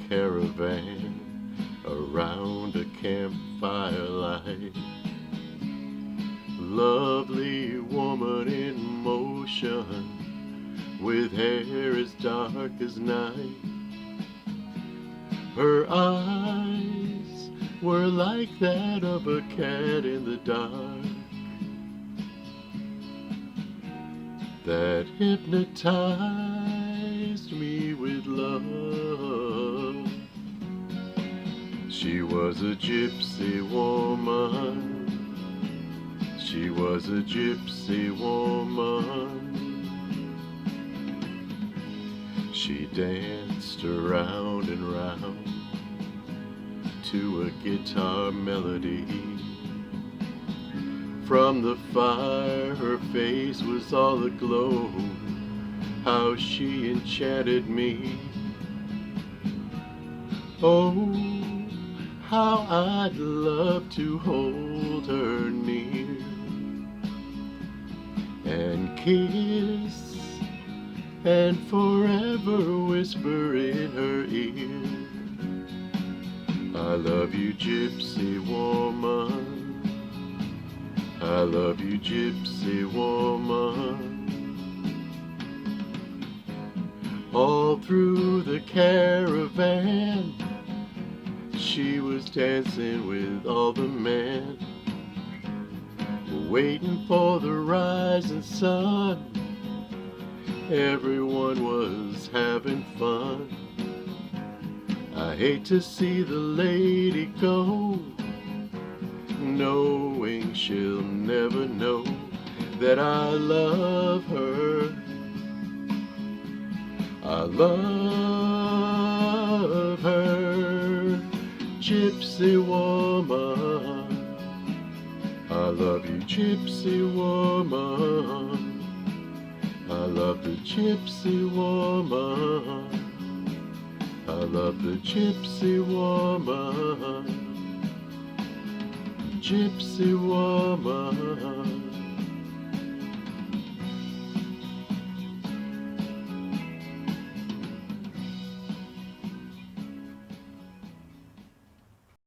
caravan around a campfire light. Lovely woman in motion, with hair as dark as night. Her eyes were like that of a cat in the dark, that hypnotized me with love. She was a gypsy woman. She was a gypsy woman. She danced around and round to a guitar melody. From the fire her face was all aglow. How she enchanted me. Oh, how I'd love to hold her near and kiss and forever whisper in her ear, I love you, gypsy woman. I love you, gypsy woman. All through the caravan she was dancing with all the men, waiting for the rising sun. Everyone was having fun. I hate to see the lady go, knowing she'll never know that I love her. I love her, gypsy woman. I love you, gypsy woman. I love the gypsy woman. I love the gypsy woman. Gypsy woman.